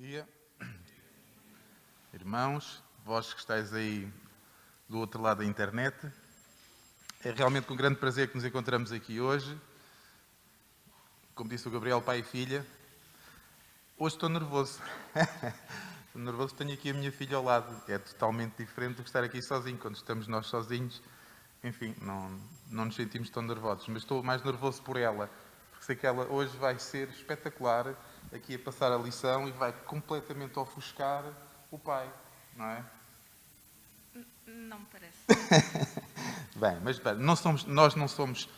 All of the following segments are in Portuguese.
dia, irmãos, vós que estáis aí do outro lado da internet. É realmente com grande prazer que nos encontramos aqui hoje. Como disse o Gabriel, pai e filha. Hoje estou nervoso. Estou nervoso, tenho aqui a minha filha ao lado. É totalmente diferente do que estar aqui sozinho. Quando estamos nós sozinhos, enfim, não nos sentimos tão nervosos. Mas estou mais nervoso por ela, porque sei que ela hoje vai ser espetacular aqui a passar a lição e vai completamente ofuscar o pai, não é? Não me parece. Bem, mas espera, nós não somos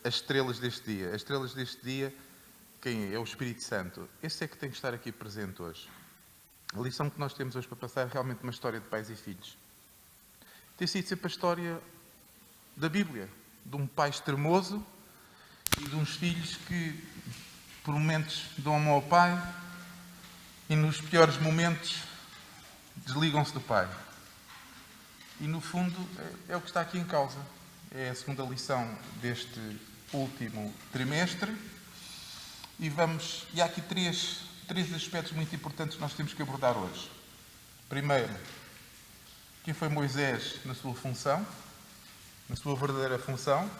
as estrelas deste dia. As estrelas deste dia, quem é? É o Espírito Santo. Esse é que tem que estar aqui presente hoje. A lição que nós temos hoje para passar é realmente uma história de pais e filhos. Tem sido sempre a história da Bíblia, de um pai extremoso e de uns filhos que, por momentos, dão amor ao pai e, nos piores momentos, desligam-se do pai. E, no fundo, é o que está aqui em causa. É a segunda lição deste último trimestre. E há aqui três aspectos muito importantes que nós temos que abordar hoje. Primeiro, quem foi Moisés na sua função, na sua verdadeira função.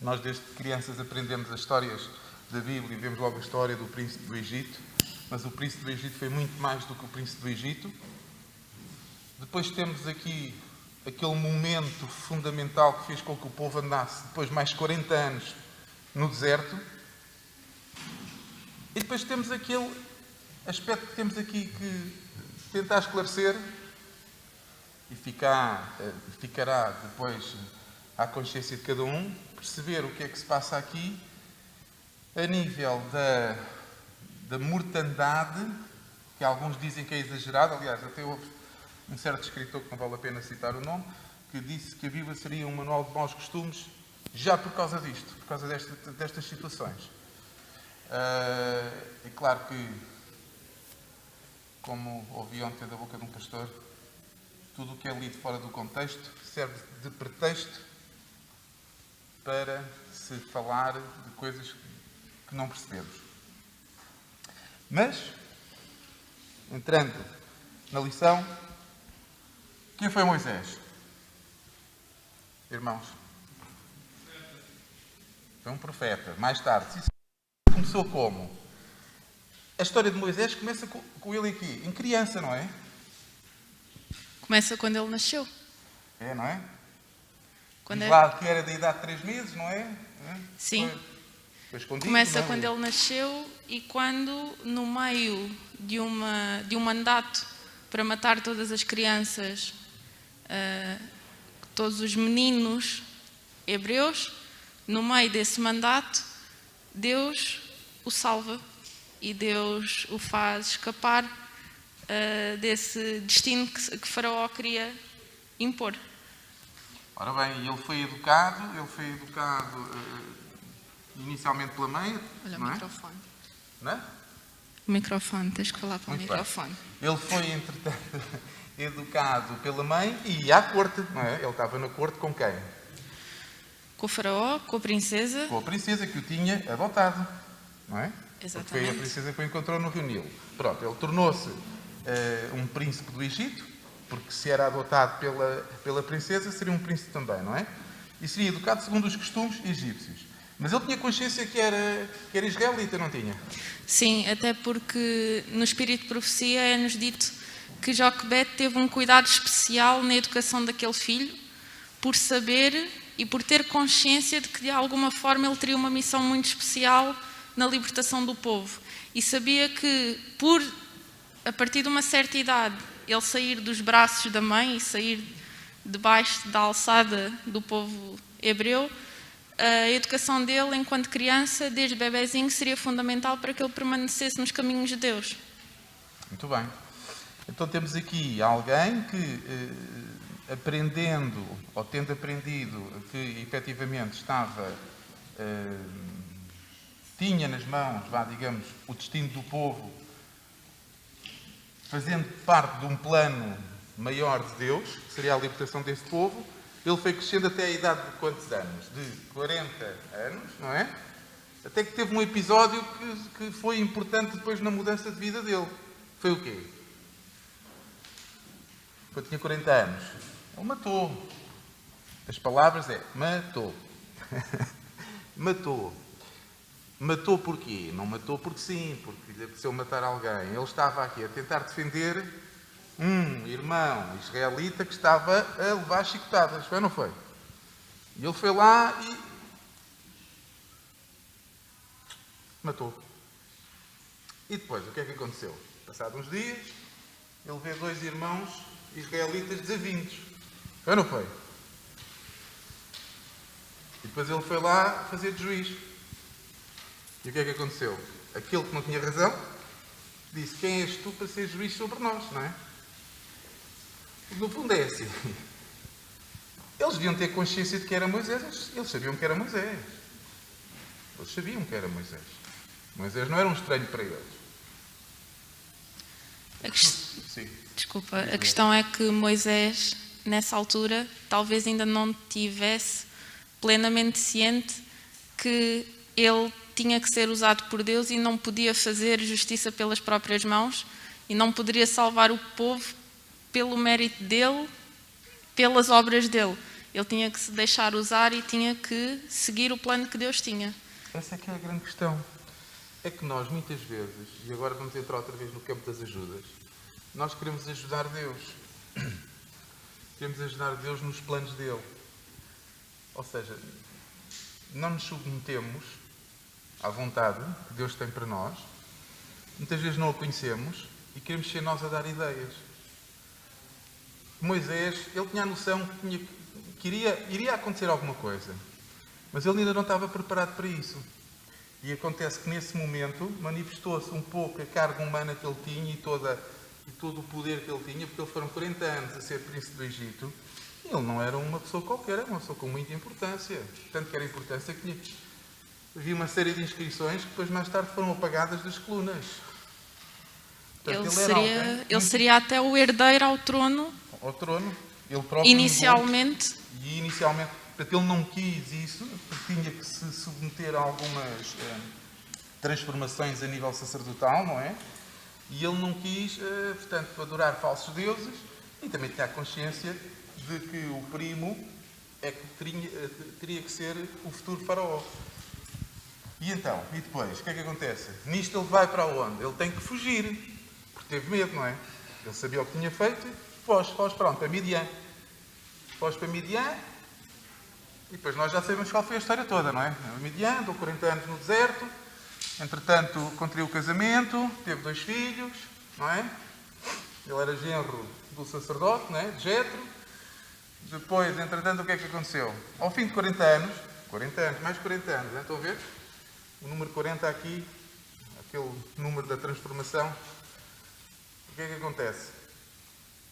Nós, desde crianças, aprendemos as histórias da Bíblia e vemos logo a história do príncipe do Egito. Mas o príncipe do Egito foi muito mais do que o príncipe do Egito. Depois temos aqui aquele momento fundamental que fez com que o povo andasse depois de mais 40 anos no deserto. E depois temos aquele aspecto que temos aqui que tentar esclarecer e ficará depois à consciência de cada um, perceber o que é que se passa aqui a nível da mortandade, que alguns dizem que é exagerado. Aliás, até houve um certo escritor, que não vale a pena citar o nome, que disse que a Bíblia seria um manual de maus costumes já por causa disto, por causa destas situações. É claro que, como ouvi ontem da boca de um pastor, tudo o que é lido fora do contexto serve de pretexto para se falar de coisas que não percebemos. Mas, entrando na lição, quem foi Moisés? Irmãos? Foi um profeta. Mais tarde. Começou como? A história de Moisés começa com ele aqui, em criança, não é? Começa quando ele nasceu. É, não é? Quando Lá que era da idade de 3 meses, não é? Sim. Foi escondido, Começa não é? quando ele nasceu e quando, no meio de um mandato para matar todas as crianças, todos os meninos hebreus, no meio desse mandato, Deus o salva e Deus o faz escapar desse destino que Faraó queria impor. Ora bem, ele foi educado inicialmente pela mãe. Olha não o é? microfone. Não é? O microfone, tens que falar para Muito o bem. microfone. Ele foi, entretanto, educado pela mãe e ia à corte, não é? Ele estava na corte com quem? Com o Faraó, com a princesa. Com a princesa que o tinha adotado, não é? Exatamente. Porque foi a princesa que o encontrou no Rio Nilo. Pronto, ele tornou-se um príncipe do Egito, porque se era adotado pela princesa, seria um príncipe também, não é? E seria educado segundo os costumes egípcios. Mas ele tinha consciência que era israelita, não tinha? Sim, até porque no Espírito de Profecia é-nos dito que Joquebede teve um cuidado especial na educação daquele filho, por saber e por ter consciência de que de alguma forma ele teria uma missão muito especial na libertação do povo. E sabia que a partir de uma certa idade, ele sair dos braços da mãe e sair debaixo da alçada do povo hebreu, a educação dele enquanto criança, desde bebezinho, seria fundamental para que ele permanecesse nos caminhos de Deus. Muito bem. Então temos aqui alguém que, aprendendo, ou tendo aprendido que efetivamente tinha nas mãos, digamos, o destino do povo, fazendo parte de um plano maior de Deus, que seria a libertação desse povo. Ele foi crescendo até a idade de quantos anos? De 40 anos, não é? Até que teve um episódio que foi importante depois na mudança de vida dele. Foi o quê? Quando tinha 40 anos. Ele matou. As palavras é matou. Matou. Matou porquê? Não matou porque sim, porque lhe apeteceu matar alguém. Ele estava aqui a tentar defender um irmão israelita que estava a levar chicotadas. Foi ou não foi? E ele foi lá e matou. E depois, o que é que aconteceu? Passados uns dias, ele vê 2 irmãos israelitas desavindos. Foi ou não foi? E depois ele foi lá fazer de juiz. E o que é que aconteceu? Aquele que não tinha razão disse: quem és tu para ser juiz sobre nós, não é? No fundo é assim. Eles deviam ter consciência de que era Moisés. Eles sabiam que era Moisés. Eles sabiam que era Moisés. Moisés não era um estranho para eles. Sim. Desculpa, a questão é que Moisés, nessa altura, talvez ainda não tivesse plenamente ciente que ele tinha que ser usado por Deus e não podia fazer justiça pelas próprias mãos e não poderia salvar o povo pelo mérito dele, pelas obras dele. Ele tinha que se deixar usar e tinha que seguir o plano que Deus tinha. Essa é que é a grande questão. É que nós, muitas vezes, e agora vamos entrar outra vez no campo das ajudas, nós queremos ajudar Deus. Queremos ajudar Deus nos planos dele. Ou seja, não nos submetemos à vontade que Deus tem para nós. Muitas vezes não a conhecemos e queremos ser nós a dar ideias. Moisés, ele tinha a noção que iria acontecer alguma coisa, mas ele ainda não estava preparado para isso. E acontece que nesse momento manifestou-se um pouco a carga humana que ele tinha e todo o poder que ele tinha, porque eles foram 40 anos a ser príncipe do Egito. E ele não era uma pessoa qualquer, era uma pessoa com muita importância. Tanto que era importância que havia uma série de inscrições que depois mais tarde foram apagadas das colunas. Portanto, ele seria até o herdeiro ao trono. Ao trono. Ele próprio inicialmente. E inicialmente, portanto, ele não quis isso, porque tinha que se submeter a algumas transformações a nível sacerdotal, não é? E ele não quis, portanto, adorar falsos deuses e também tinha a consciência de que o primo é que teria que ser o futuro faraó. E então, e depois, o que é que acontece? Nisto ele vai para onde? Ele tem que fugir, porque teve medo, não é? Ele sabia o que tinha feito e foge para Midian. Foge para Midian e depois nós já sabemos qual foi a história toda, não é? Midian, andou 40 anos no deserto, entretanto contraiu o casamento, teve 2 filhos, não é? Ele era genro do sacerdote, não é? De Jetro. Depois, entretanto, o que é que aconteceu? Ao fim de 40 anos, mais 40 anos, não é? Estão a ver? O número 40 aqui, aquele número da transformação. O que é que acontece?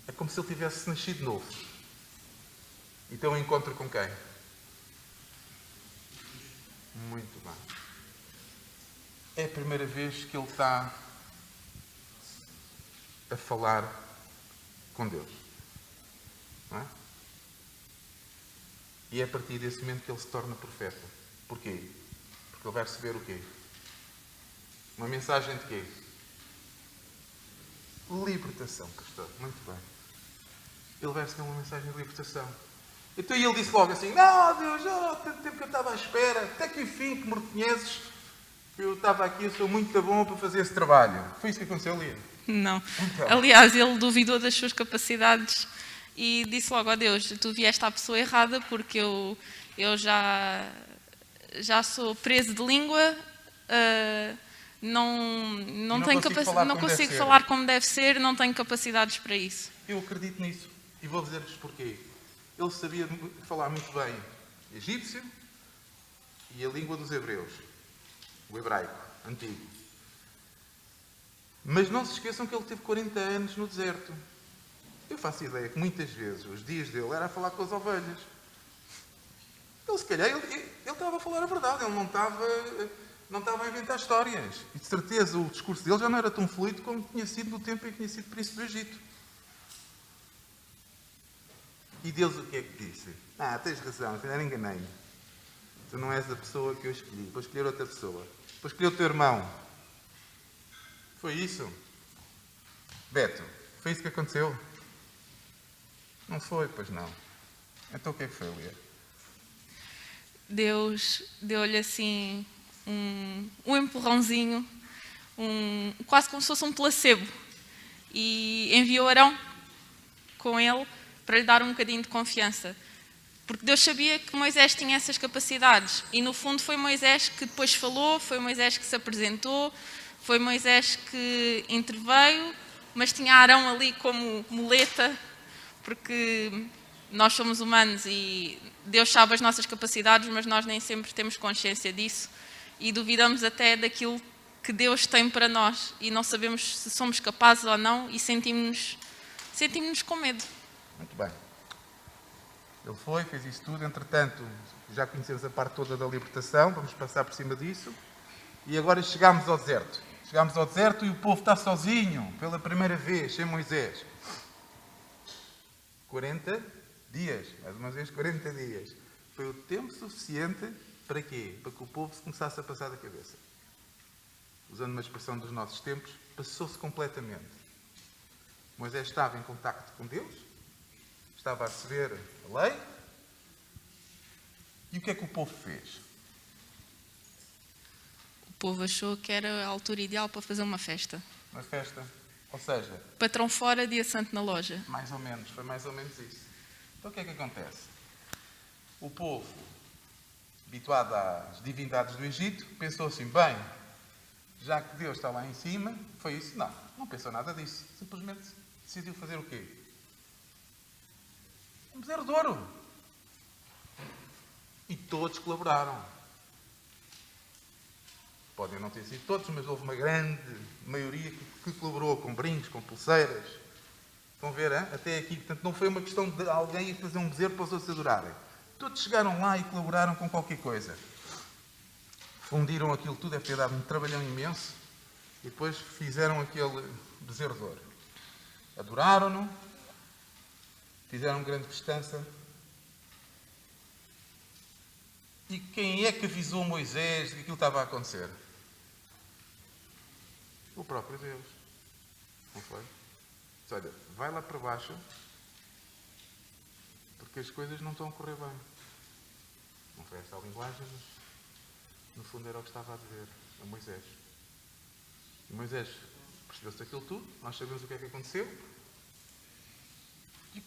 É como se ele tivesse nascido de novo. E tem um encontro com quem? Muito bem. É a primeira vez que ele está a falar com Deus. Não é? E é a partir desse momento que ele se torna profeta. Porquê? Porque ele vai receber o quê? Uma mensagem de quê? Libertação, pastor. Muito bem. Ele vai receber uma mensagem de libertação. Então ele disse logo assim: não, Deus, tanto tempo que eu estava à espera, até que enfim que me reconheces, que eu estava aqui, eu sou muito bom para fazer esse trabalho. Foi isso que aconteceu ali? Não. Então. Aliás, ele duvidou das suas capacidades e disse logo: ó Deus, tu vieste à pessoa errada, porque eu já sou preso de língua, não consigo falar como deve ser, não tenho capacidades para isso. Eu acredito nisso e vou dizer-vos porquê. Ele sabia falar muito bem egípcio e a língua dos hebreus, o hebraico, antigo. Mas não se esqueçam que ele teve 40 anos no deserto. Eu faço ideia que muitas vezes os dias dele era a falar com as ovelhas. Ele, se calhar, ele estava a falar a verdade, ele não estava a inventar histórias. E de certeza o discurso dele já não era tão fluido como tinha sido no tempo em que tinha sido príncipe do Egito. E Deus o que é que disse? Tens razão, se calhar enganei-me. Tu não és a pessoa que eu escolhi. Vou escolher outra pessoa. Vou escolher o teu irmão. Foi isso? Beto, foi isso que aconteceu? Não foi, pois não. Então o que é que foi, Lia? Deus deu-lhe assim um empurrãozinho, quase como se fosse um placebo, e enviou Arão com ele para lhe dar um bocadinho de confiança. Porque Deus sabia que Moisés tinha essas capacidades e no fundo foi Moisés que depois falou, foi Moisés que se apresentou, foi Moisés que interveio, mas tinha Arão ali como muleta, porque nós somos humanos e Deus sabe as nossas capacidades, mas nós nem sempre temos consciência disso e duvidamos até daquilo que Deus tem para nós e não sabemos se somos capazes ou não e sentimos-nos com medo. Muito bem. Ele foi, fez isso tudo. Entretanto, já conhecemos a parte toda da libertação. Vamos passar por cima disso. E agora chegámos ao deserto. Chegámos ao deserto e o povo está sozinho, pela primeira vez, sem Moisés. 40 dias. Mais uma vez, 40 dias. Foi o tempo suficiente para quê? Para que o povo se começasse a passar da cabeça. Usando uma expressão dos nossos tempos, passou-se completamente. Moisés estava em contacto com Deus, estava a receber a lei. E o que é que o povo fez? O povo achou que era a altura ideal para fazer uma festa. Uma festa. Ou seja... Patrão fora, dia santo na loja. Mais ou menos, foi mais ou menos isso. Então o que é que acontece? O povo, habituado às divindades do Egito, pensou assim, bem, já que Deus está lá em cima, foi isso? Não, não pensou nada disso. Simplesmente decidiu fazer o quê? Um bezerro de ouro. E todos colaboraram. Podem não ter sido todos, mas houve uma grande maioria que colaborou com brincos, com pulseiras. Estão a ver, hein? Até aqui. Portanto, não foi uma questão de alguém ir fazer um bezerro para os outros adorarem. Todos chegaram lá e colaboraram com qualquer coisa. Fundiram aquilo tudo, deve ter dado um trabalhão imenso. E depois fizeram aquele bezerro de ouro. Adoraram-no. Fizeram grande festança. E quem é que avisou Moisés de que aquilo estava a acontecer? O próprio Deus. Não foi? Olha, vai lá para baixo, porque as coisas não estão a correr bem. Não foi esta a linguagem, mas no fundo era o que estava a dizer a Moisés. E Moisés percebeu-se aquilo tudo, nós sabemos o que é que aconteceu.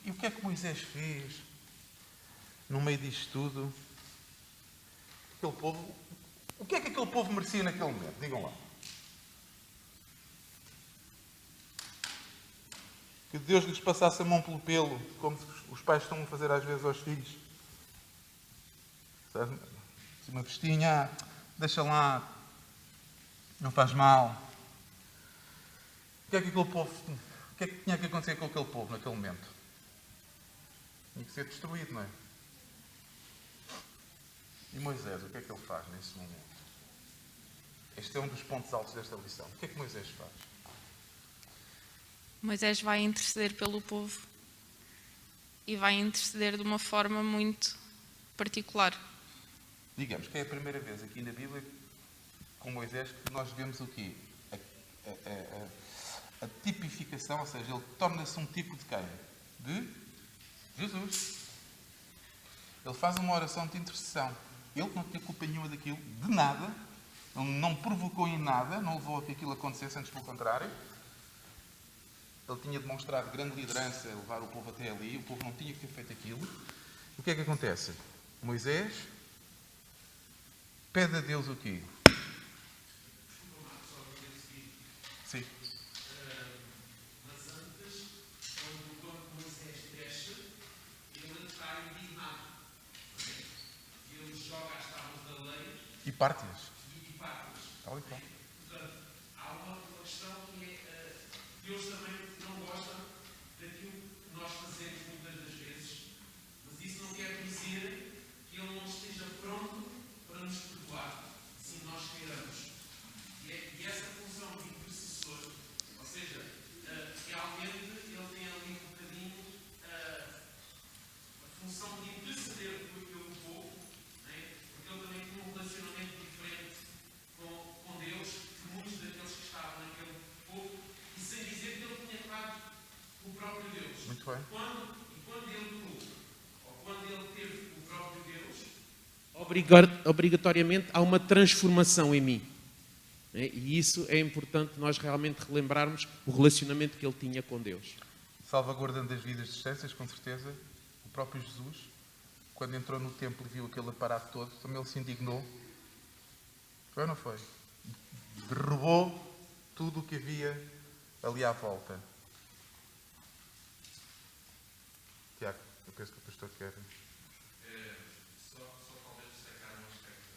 E o que é que Moisés fez no meio disto tudo? Aquele povo, o que é que aquele povo merecia naquele momento? Digam lá. Que Deus lhes passasse a mão pelo pelo, como os pais estão a fazer às vezes aos filhos. Sabe? Uma festinha, deixa lá, não faz mal. O que é que aquele povo, o que é que tinha que acontecer com aquele povo naquele momento? Tinha que ser destruído, não é? E Moisés, o que é que ele faz nesse momento? Este é um dos pontos altos desta lição. O que é que Moisés faz? Moisés vai interceder pelo povo e vai interceder de uma forma muito particular. Digamos que é a primeira vez aqui na Bíblia com Moisés que nós vemos o quê? A tipificação, ou seja, ele torna-se um tipo de quem? De Jesus. Ele faz uma oração de intercessão. Ele não tinha culpa nenhuma daquilo, de nada. Ele não provocou em nada, não levou a que aquilo acontecesse, antes pelo contrário. Ele tinha demonstrado grande liderança, levar o povo até ali. O povo não tinha que ter feito aquilo. O que é que acontece? Moisés pede a Deus o quê? Sim. Mas antes, quando Moisés desce, ele está indignado. Ele joga as tábuas da lei E parte-as. e parte-as. Tal e qual. Portanto, há uma questão que é, Deus também não gosta daquilo que nós fazemos muitas das vezes, mas isso não quer dizer que Ele não esteja pronto para nos perdoar, se nós queiramos. E essa função de intercessor, ou seja, realmente Ele tem ali um bocadinho a função de interceder pelo povo, né? Porque Ele também Muito bem. Quando ele cru, ou quando ele teve o próprio Deus, obrigatoriamente há uma transformação em mim. E isso é importante nós realmente relembrarmos o relacionamento que ele tinha com Deus. Salvaguardando as vidas de distâncias, com certeza. O próprio Jesus, quando entrou no templo e viu aquele aparato todo, também ele se indignou. Foi ou não foi? Derrubou tudo o que havia ali à volta. Tiago, eu penso que o pastor quer. só talvez destacar um aspecto.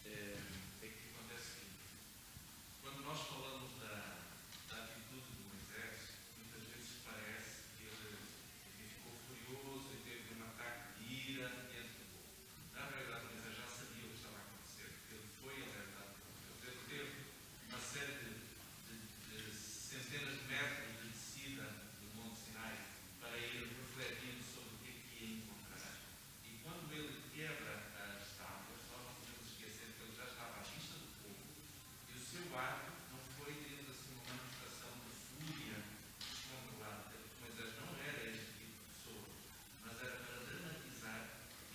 É que acontece o seguinte: quando nós falamos da atitude de Moisés, muitas vezes parece que ele ficou furioso e teve um ataque de ira diante do povo. Na realidade, Moisés já sabia o que estava a acontecer, porque ele foi alertado por Deus. Ele teve uma série de centenas de metros de descida do Monte Sinai para ir refletindo sobre o que ia encontrar. E quando ele quebra as tábuas, nós não podemos esquecer que ele já estava à vista do povo e o seu ato não foi, digamos assim, uma manifestação de fúria descontrolada. Moisés não era este tipo de pessoa, mas era para dramatizar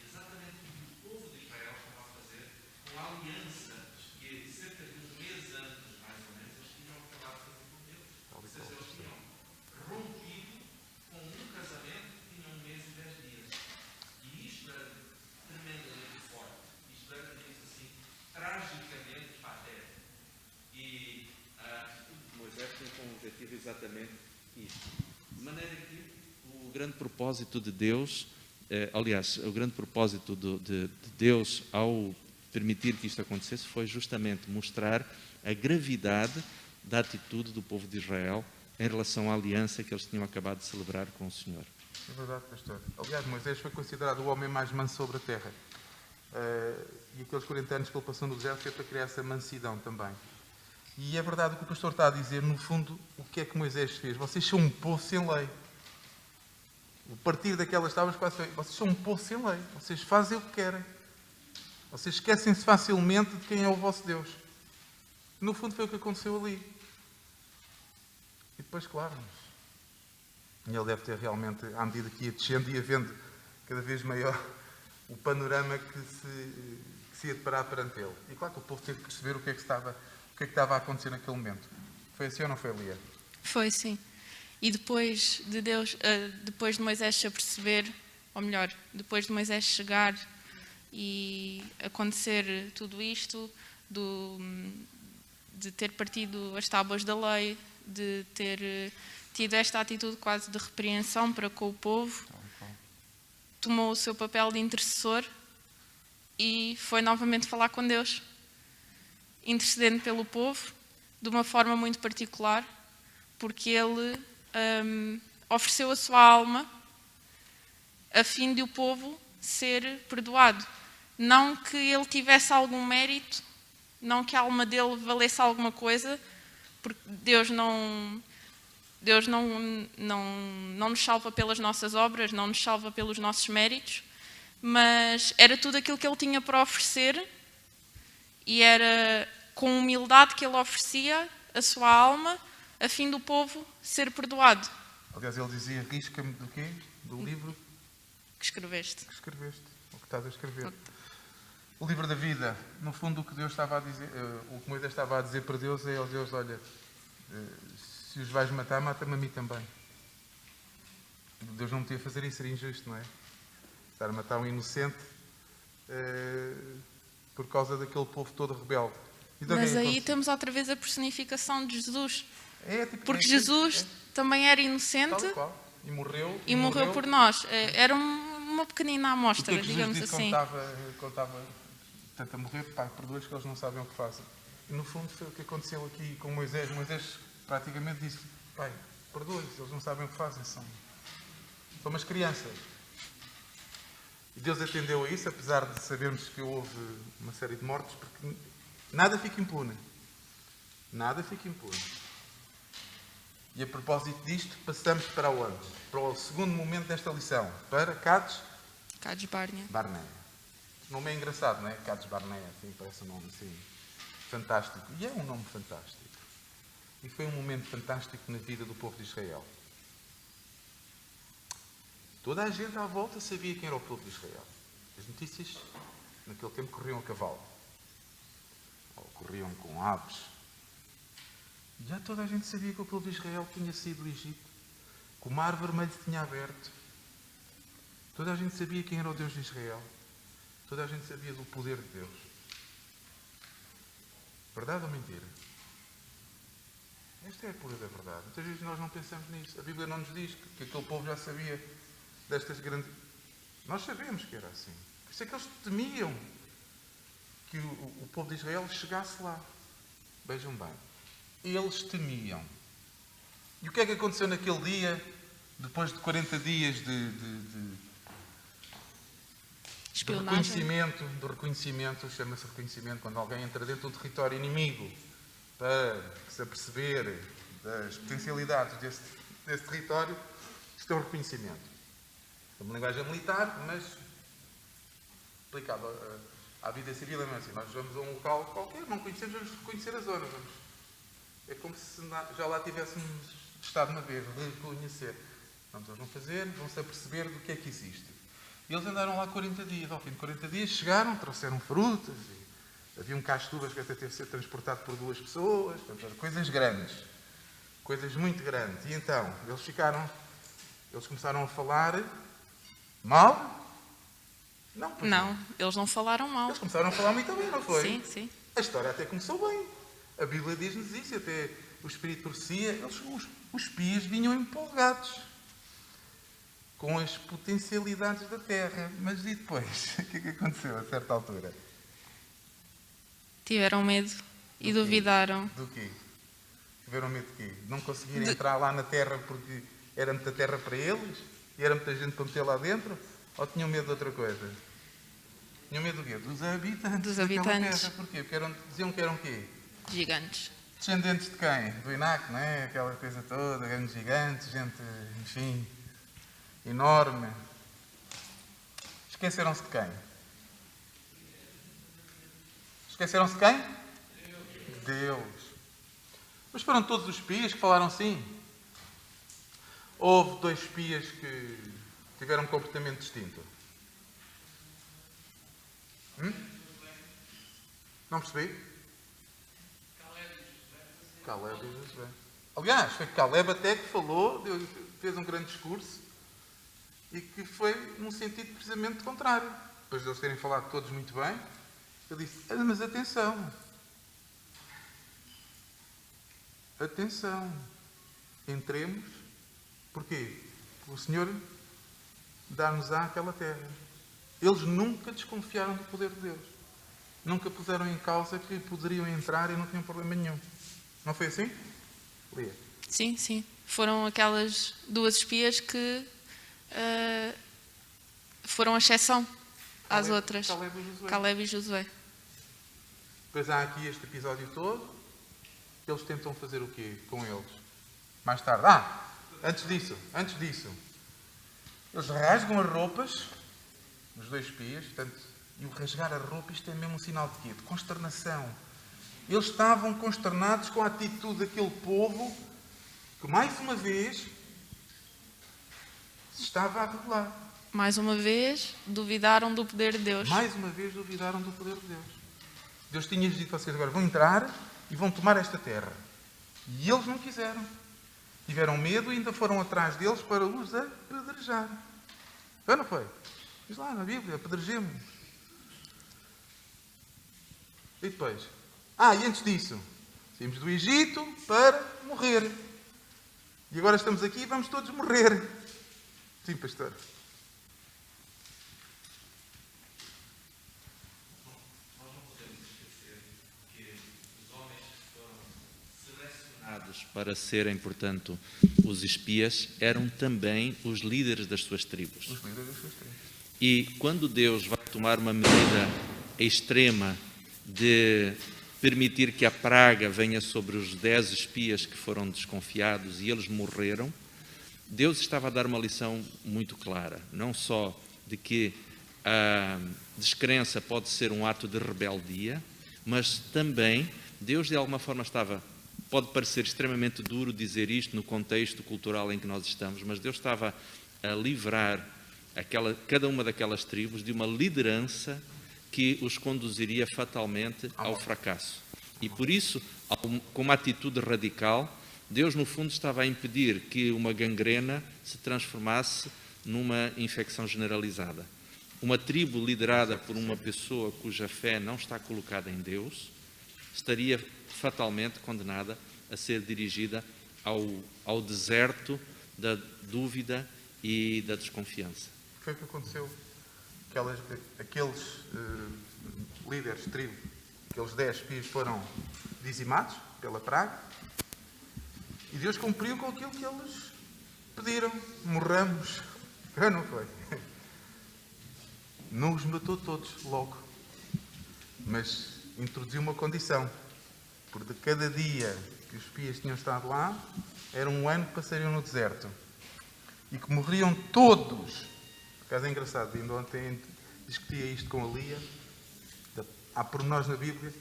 exatamente o que o povo de Israel estava a fazer com a aliança que cerca de um mês antes, mais ou menos, eles tinham acabado de fazer com Deus. Ou seja, eles tinham rompido com um casamento que tinha um mês e 10 dias. E isto era tremendamente forte. Isto era, digamos assim, tragicamente patético. E a atitude de Moisés tem como objetivo exatamente isto. De maneira que o grande propósito de Deus, aliás, o grande propósito de Deus ao permitir que isto acontecesse foi justamente mostrar a gravidade da atitude do povo de Israel em relação à aliança que eles tinham acabado de celebrar com o Senhor. É verdade, pastor. Aliás, Moisés foi considerado o homem mais manso sobre a terra. E aqueles 40 anos que ele passou no deserto foi para criar essa mansidão também. E é verdade o que o pastor está a dizer, no fundo, o que é que Moisés fez? Vocês são um povo sem lei. O partir daquelas tábuas, vocês são um povo sem lei. Vocês fazem o que querem. Vocês esquecem-se facilmente de quem é o vosso Deus. No fundo foi o que aconteceu ali. E depois, claro, e ele deve ter realmente, à medida que ia descendo, ia vendo cada vez maior o panorama que se ia deparar perante ele. E claro que o povo teve que perceber o que é que estava a acontecer naquele momento. Foi assim ou não foi, Lia? Foi, sim. E depois de depois de Moisés se aperceber, ou melhor, depois de Moisés chegar e acontecer tudo isto, de ter partido as tábuas da lei, de ter tido esta atitude quase de repreensão para com o povo, tomou o seu papel de intercessor e foi novamente falar com Deus, intercedendo pelo povo, de uma forma muito particular, porque ele ofereceu a sua alma a fim de o povo ser perdoado. Não que ele tivesse algum mérito, não que a alma dele valesse alguma coisa, porque Deus não nos salva pelas nossas obras, não nos salva pelos nossos méritos, mas era tudo aquilo que ele tinha para oferecer e era com humildade que ele oferecia a sua alma a fim do povo ser perdoado. Aliás, ele dizia, risca-me do quê? Do livro Que escreveste. que escreveste, o que estás a escrever. O livro da vida, no fundo o que Deus estava a dizer, o que Moisés estava a dizer para Deus é ao Deus, olha, se os vais matar, mata-me a mim também. Deus não podia fazer isso, seria injusto, não é? Estar a matar um inocente por causa daquele povo todo rebelde. Então, mas aí temos outra vez a personificação de Jesus. Porque tipo, Jesus também era inocente tal e qual. E morreu por nós. Era uma pequenina amostra, o que digamos Jesus assim. Quando estava tanto a morrer, pai, perdoa-os que eles não sabem o que fazem. E no fundo foi o que aconteceu aqui com Moisés. Moisés praticamente disse, pai, perdoa-os, eles não sabem o que fazem, são umas crianças. E Deus atendeu a isso, apesar de sabermos que houve uma série de mortes, porque nada fica impune. Nada fica impune. E a propósito disto, passamos para onde? Para o segundo momento desta lição, para Cades Barnea. O nome é engraçado, não é? Cades Barnea, assim, parece um nome assim, fantástico. E é um nome fantástico. E foi um momento fantástico na vida do povo de Israel. Toda a gente à volta sabia quem era o povo de Israel. As notícias, naquele tempo, corriam a cavalo. Ou corriam com aves. Já toda a gente sabia que o povo de Israel tinha saído do Egito. Que o mar vermelho se tinha aberto. Toda a gente sabia quem era o Deus de Israel. Toda a gente sabia do poder de Deus. Verdade ou mentira? Esta é a pura da verdade. Muitas vezes nós não pensamos nisso. A Bíblia não nos diz que aquele povo já sabia destas grandes... Nós sabemos que era assim. Por isso é que eles temiam que o povo de Israel chegasse lá. Vejam bem. Eles temiam. E o que é que aconteceu naquele dia, depois de 40 dias de reconhecimento, chama-se reconhecimento, quando alguém entra dentro do território inimigo para se aperceber das potencialidades desse território, isto é um reconhecimento. É uma linguagem militar, mas aplicado à vida civil é assim. Nós vamos a um local qualquer, não conhecemos, vamos reconhecer a zona. É como se já lá tivéssemos estado uma vez, reconhecer. Portanto, eles vão fazer, vão-se aperceber do que é que existe. E eles andaram lá 40 dias. Ao fim de 40 dias chegaram, trouxeram frutas. E havia um cacho de uvas que até teve de ser transportado por 2 pessoas. Portanto, coisas grandes. Coisas muito grandes. E então, eles começaram a falar mal? Não, eles não falaram mal. Eles começaram a falar muito bem, não foi? Sim, sim. A história até começou bem. A Bíblia diz-nos isso. Até o Espírito torcia. Os espias vinham empolgados com as potencialidades da terra. Mas e depois? O que é que aconteceu a certa altura? Tiveram medo e duvidaram. Do quê? Tiveram medo de quê? Não conseguirem entrar lá na terra porque era muita terra para eles? E era muita gente para meter lá dentro? Ou tinham medo de outra coisa? Tinham medo do quê? Dos habitantes. Dos habitantes. Terra. Porquê? Porque diziam que eram o quê? Gigantes. Descendentes de quem? Do Enac, não é? Aquela coisa toda, grandes gigantes, gente, enfim, enorme. Esqueceram-se de quem? Esqueceram-se de quem? Deus. Mas foram todos os espias que falaram sim? Houve 2 espias que tiveram um comportamento distinto? Não percebi? Caleb e Josué. Aliás, foi Caleb até que falou, fez um grande discurso e que foi num sentido precisamente contrário. Depois de eles terem falado todos muito bem, ele disse, mas atenção, entremos, porquê? Porque o Senhor dá-nos-á aquela terra. Eles nunca desconfiaram do poder de Deus. Nunca puseram em causa que poderiam entrar e não tinham problema nenhum. Não foi assim? Lia. Sim, sim. Foram aquelas 2 espias que foram a exceção às outras. Caleb e Josué. Depois há aqui este episódio todo. Eles tentam fazer o quê com eles? Mais tarde. Antes disso. Eles rasgam as roupas, os 2 espias, portanto, e o rasgar a roupa, isto é mesmo um sinal de quê? De consternação. Eles estavam consternados com a atitude daquele povo que, mais uma vez, se estava a revelar. Mais uma vez, duvidaram do poder de Deus. Mais uma vez, duvidaram do poder de Deus. Deus tinha-lhes dito, vocês agora vão entrar e vão tomar esta terra. E eles não quiseram. Tiveram medo e ainda foram atrás deles para os apedrejar. Foi ou não foi? Diz lá na Bíblia, apedrejemos. E depois? E antes disso, saímos do Egito para morrer. E agora estamos aqui e vamos todos morrer. Sim, pastor. Nós não podemos esquecer que os homens que foram selecionados para serem, portanto, os espias, eram também os líderes das suas tribos. Os líderes das suas tribos. E quando Deus vai tomar uma medida extrema de permitir que a praga venha sobre os 10 espias que foram desconfiados e eles morreram, Deus estava a dar uma lição muito clara, não só de que a descrença pode ser um ato de rebeldia, mas também Deus de alguma forma estava pode parecer extremamente duro dizer isto no contexto cultural em que nós estamos, mas Deus estava a livrar cada uma daquelas tribos de uma liderança que os conduziria fatalmente ao fracasso. E por isso, com uma atitude radical, Deus no fundo estava a impedir que uma gangrena se transformasse numa infecção generalizada. Uma tribo liderada por uma pessoa cuja fé não está colocada em Deus estaria fatalmente condenada a ser dirigida ao deserto da dúvida e da desconfiança. Foi o que aconteceu. Aqueles líderes de tribo, aqueles 10 espias foram dizimados pela praga e Deus cumpriu com aquilo que eles pediram. Morramos. Não foi? Não os matou todos logo, mas introduziu uma condição. Por de cada dia que os espias tinham estado lá, era um ano que passariam no deserto. E que morriam todos. Por acaso é engraçado, ainda ontem discutia isto com a Lia. Há pormenores na Bíblia.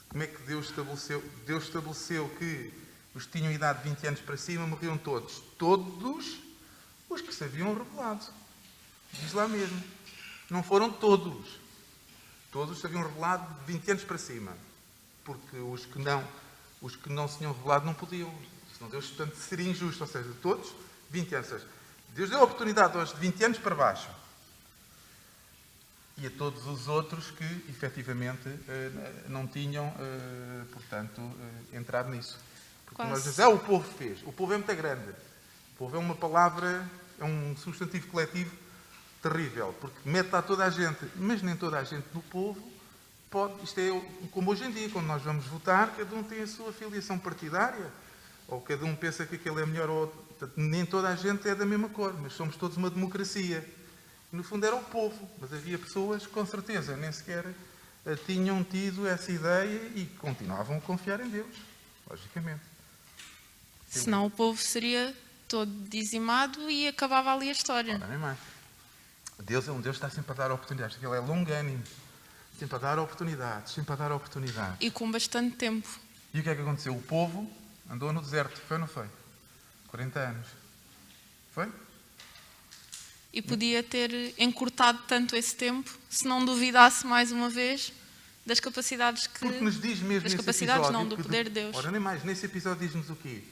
Como é que Deus estabeleceu? Deus estabeleceu que os que tinham idade de 20 anos para cima morriam todos. Todos os que se haviam revelado. Diz lá mesmo. Não foram todos. Todos se haviam revelado de 20 anos para cima. Porque os que não se tinham revelado não podiam. Senão Deus, portanto, seria injusto. Ou seja, todos, 20 anos. Ou seja, Deus deu a oportunidade aos de 20 anos para baixo. E a todos os outros que, efetivamente, não tinham, portanto, entrado nisso. Porque nós dizemos, o povo fez. O povo é muito grande. O povo é uma palavra, é um substantivo coletivo terrível, porque mete a toda a gente, mas nem toda a gente do povo pode. Isto é como hoje em dia, quando nós vamos votar, cada um tem a sua filiação partidária, ou cada um pensa que aquele é melhor ou outro. Portanto, nem toda a gente é da mesma cor, mas somos todos uma democracia. E, no fundo era o povo, mas havia pessoas que com certeza nem sequer tinham tido essa ideia e continuavam a confiar em Deus, logicamente. Senão o povo seria todo dizimado e acabava ali a história. Ora, nem mais. Deus é um Deus que está sempre a dar oportunidades. Ele é longânimo. Sempre a dar oportunidades. Sempre a dar oportunidades. E com bastante tempo. E o que é que aconteceu? O povo andou no deserto. Foi ou não foi? 40 anos. Foi? E podia ter encurtado tanto esse tempo se não duvidasse mais uma vez das capacidades que... Porque nos diz mesmo das nesse capacidades episódio... não, do poder de Deus. Ora, nem mais. Nesse episódio diz-nos o quê?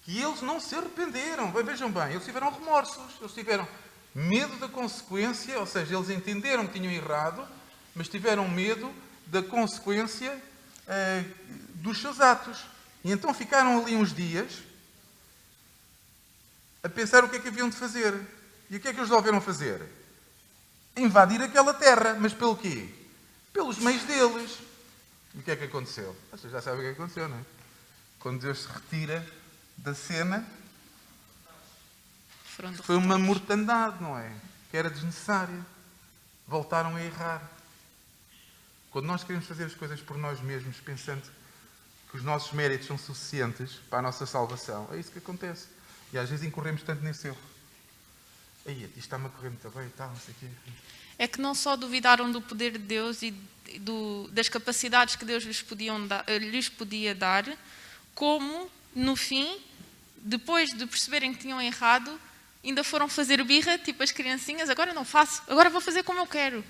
Que eles não se arrependeram. Vejam bem. Eles tiveram remorsos. Eles tiveram medo da consequência. Ou seja, eles entenderam que tinham errado, mas tiveram medo da consequência dos seus atos. E então ficaram ali uns dias a pensar o que é que haviam de fazer. E o que é que eles resolveram fazer? Invadir aquela terra. Mas pelo quê? Pelos meios deles. E o que é que aconteceu? Vocês já sabem o que é que aconteceu, não é? Quando Deus se retira da cena, foi uma mortandade, não é? Que era desnecessária. Voltaram a errar. Quando nós queremos fazer as coisas por nós mesmos, pensando que os nossos méritos são suficientes para a nossa salvação, é isso que acontece. E às vezes incorremos tanto nesse erro. Aí, isto está-me a correr muito bem e tal, não sei o quê. É que não só duvidaram do poder de Deus e das capacidades que Deus lhes podia dar, como, no fim, depois de perceberem que tinham errado, ainda foram fazer birra, tipo as criancinhas, agora não faço, agora vou fazer como eu quero.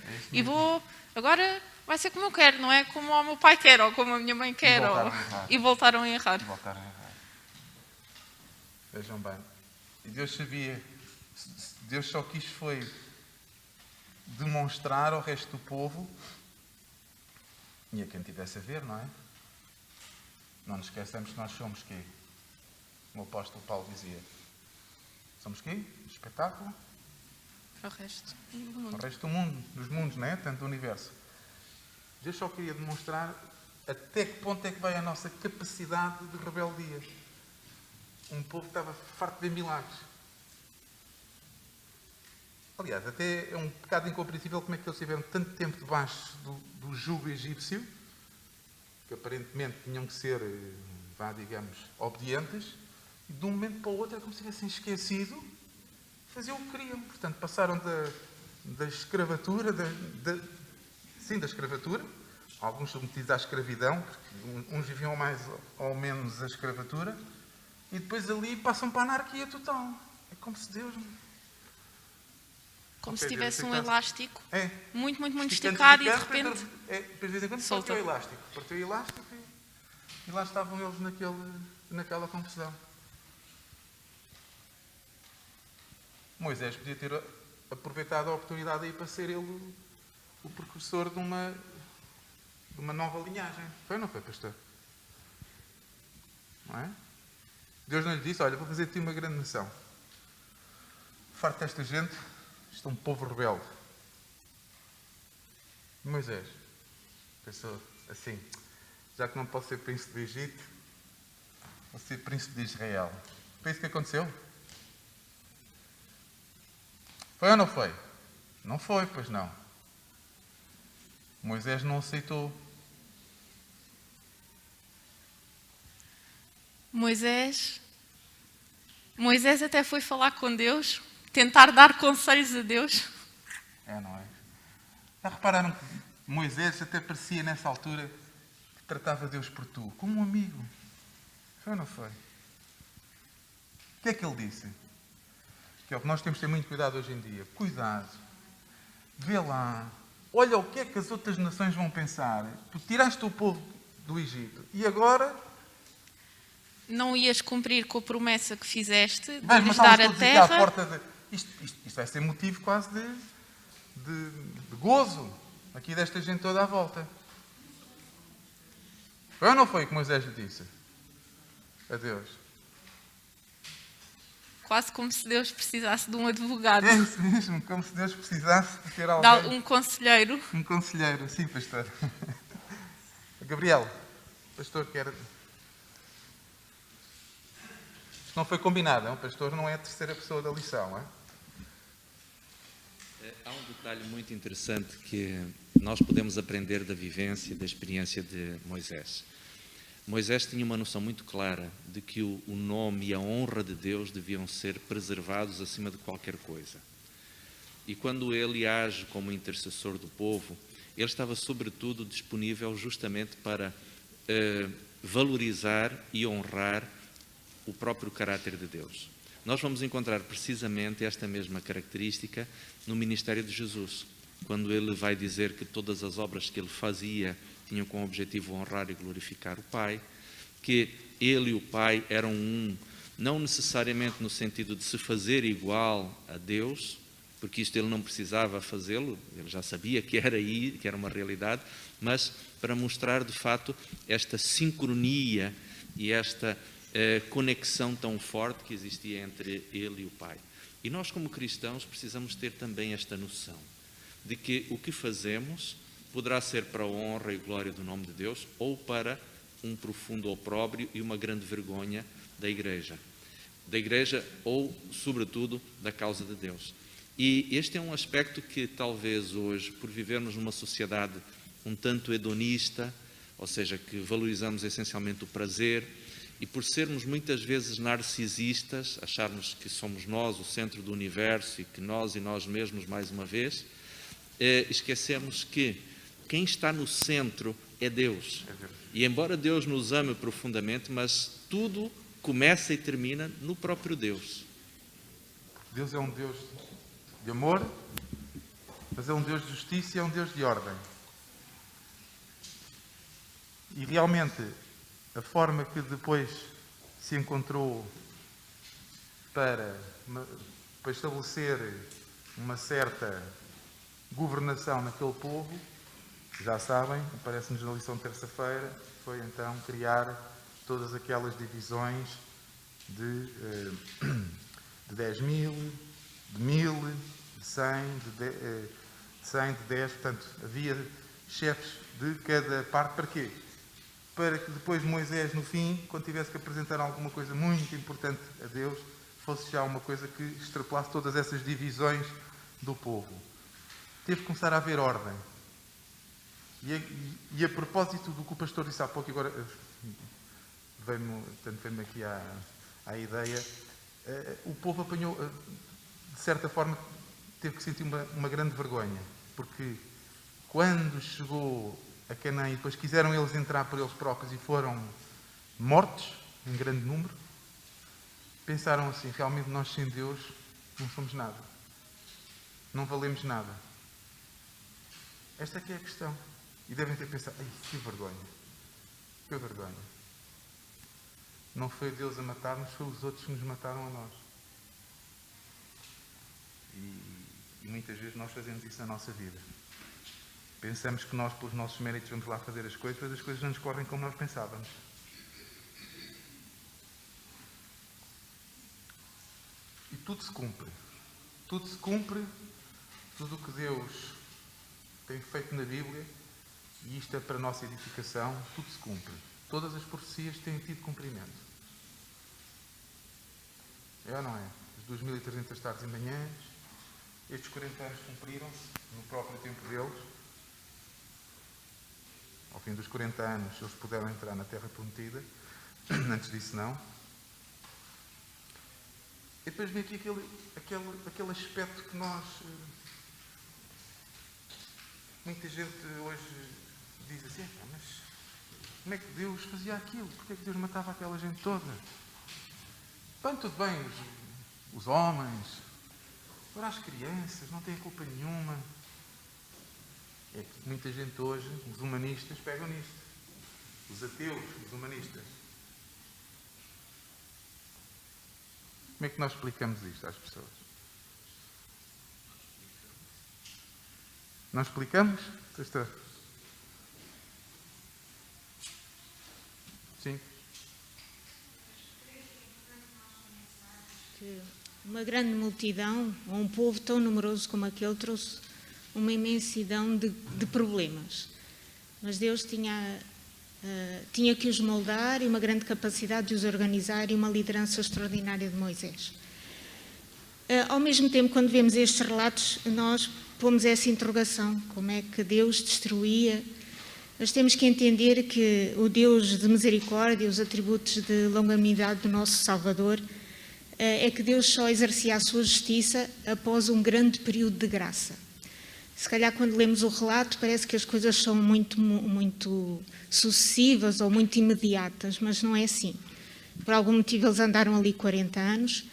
Agora vai ser como eu quero, não é como o meu pai quer, ou como a minha mãe quer. E voltaram a errar. Vejam bem. E Deus sabia, Deus só quis foi demonstrar ao resto do povo, e a quem tivesse a ver, não é? Não nos esqueçamos que nós somos quê? Como o apóstolo Paulo dizia. Somos quê? Espetáculo? Para o resto do mundo. Para o resto do mundo, dos mundos, não é? Tanto do universo. Deus só queria demonstrar até que ponto é que vai a nossa capacidade de rebeldia. Um povo que estava farto de ver milagres. Aliás, até é um bocado incompreensível como é que eles tiveram tanto tempo debaixo do jugo egípcio, que aparentemente tinham que ser, digamos, obedientes, e de um momento para o outro é como se tivessem esquecido, faziam o que queriam. Portanto, passaram da escravatura, da escravatura, alguns submetidos à escravidão, porque uns viviam mais ou menos a escravatura, e depois ali passam para a anarquia total. É como se Deus... Como se Ok, tivesse um Deus, elástico É. muito, muito, muito Esticando, esticado e de esticando, repente... depois de vez em quando soltou. partiu o elástico e lá estavam eles naquela confusão. Moisés podia ter aproveitado a oportunidade aí para ser ele o precursor de uma nova linhagem. Foi ou não foi, pastor? Não é? Deus não lhe disse, olha, vou fazer de ti uma grande nação. Farto desta gente, isto é um povo rebelde. Moisés pensou assim, já que não posso ser príncipe do Egito, vou ser príncipe de Israel. Foi isso que aconteceu? Foi ou não foi? Não foi, pois não. Moisés não aceitou. Moisés até foi falar com Deus, tentar dar conselhos a Deus. É, não é? Já repararam que Moisés até parecia nessa altura que tratava Deus por tu, como um amigo. Foi ou não foi? O que é que ele disse? Que é o que nós temos de ter muito cuidado hoje em dia. Cuidado. Vê lá. Olha o que é que as outras nações vão pensar. Tu tiraste o povo do Egito e agora... Não ias cumprir com a promessa que fizeste de vais lhes matá-los dar a todos aqui à terra. porta de... Isto vai ser motivo quase de gozo aqui desta gente toda à volta. Foi ou não foi o que Moisés lhe disse? A Deus. Quase como se Deus precisasse de um advogado, É isso mesmo, como se Deus precisasse de ter de alguém. um conselheiro. Um conselheiro, sim, pastor. Gabriel, pastor quer... Isto não foi combinado, o pastor não é a terceira pessoa da lição, é? Há um detalhe muito interessante que nós podemos aprender da vivência e da experiência de Moisés. Moisés tinha uma noção muito clara de que o nome e a honra de Deus deviam ser preservados acima de qualquer coisa. E quando ele age como intercessor do povo, ele estava sobretudo disponível justamente para valorizar e honrar o próprio caráter de Deus. Nós vamos encontrar precisamente esta mesma característica no ministério de Jesus, quando ele vai dizer que todas as obras que ele fazia tinham como objetivo honrar e glorificar o Pai, que ele e o Pai eram um, não necessariamente no sentido de se fazer igual a Deus, porque isto ele não precisava fazê-lo, ele já sabia que era aí, que era uma realidade, mas para mostrar de fato esta sincronia e esta conexão tão forte que existia entre ele e o Pai. E nós, como cristãos, precisamos ter também esta noção de que o que fazemos poderá ser para a honra e glória do nome de Deus ou para um profundo opróbrio e uma grande vergonha da igreja ou, sobretudo, da causa de Deus. E este é um aspecto que talvez hoje, por vivermos numa sociedade um tanto hedonista, ou seja, que valorizamos essencialmente o prazer, e por sermos muitas vezes narcisistas, acharmos que somos nós o centro do universo e que nós e nós mesmos, mais uma vez, esquecemos que quem está no centro é Deus. E embora Deus nos ame profundamente, mas tudo começa e termina no próprio Deus. Deus é um Deus de amor, mas é um Deus de justiça e é um Deus de ordem. E realmente, a forma que depois se encontrou para estabelecer uma certa governação naquele povo, já sabem, aparece-nos na lição de terça-feira, foi então criar todas aquelas divisões de 10 mil, de 1000, de 100, de 10, portanto, havia chefes de cada parte. Para quê? Para que depois Moisés, no fim, quando tivesse que apresentar alguma coisa muito importante a Deus, fosse já uma coisa que extrapolasse todas essas divisões do povo. Teve que começar a haver ordem. E a propósito do que o pastor disse há pouco, agora veio-me aqui à ideia, o povo apanhou, de certa forma, teve que sentir uma grande vergonha, porque quando chegou a Canaã e depois quiseram eles entrar por eles próprios e foram mortos em grande número, pensaram assim: realmente nós sem Deus não somos nada, não valemos nada. Esta aqui é a questão. E devem ter pensado: ai, que vergonha, que vergonha. Não foi Deus a matar-nos, foi os outros que nos mataram a nós. E muitas vezes nós fazemos isso na nossa vida. Pensamos que nós, pelos nossos méritos, vamos lá fazer as coisas, mas as coisas não nos correm como nós pensávamos. E tudo se cumpre. Tudo se cumpre. Tudo o que Deus tem feito na Bíblia, e isto é para a nossa edificação, tudo se cumpre. Todas as profecias têm tido cumprimento. É ou não é? As 2.300 tardes e manhãs, estes 40 anos cumpriram-se no próprio tempo deles. Ao fim dos 40 anos, eles puderam entrar na Terra Prometida. Antes disso, não. E depois vem aqui aquele aspecto que nós... Muita gente hoje diz assim: mas como é que Deus fazia aquilo? Porquê é que Deus matava aquela gente toda? Bem, tudo bem, os homens, agora as crianças não têm culpa nenhuma. É que muita gente hoje, os humanistas, pegam nisto. Os ateus, os humanistas. Como é que nós explicamos isto às pessoas? Não explicamos, pastor? Sim. Que uma grande multidão, ou um povo tão numeroso como aquele, trouxe uma imensidão de problemas. Mas Deus tinha que os moldar, e uma grande capacidade de os organizar, e uma liderança extraordinária de Moisés. Ao mesmo tempo, quando vemos estes relatos, nós pomos essa interrogação: como é que Deus destruía? Nós temos que entender que o Deus de misericórdia, os atributos de longanimidade do nosso Salvador, é que Deus só exercia a sua justiça após um grande período de graça. Se calhar, quando lemos o relato, parece que as coisas são muito sucessivas ou muito imediatas, mas não é assim. Por algum motivo eles andaram ali 40 anos.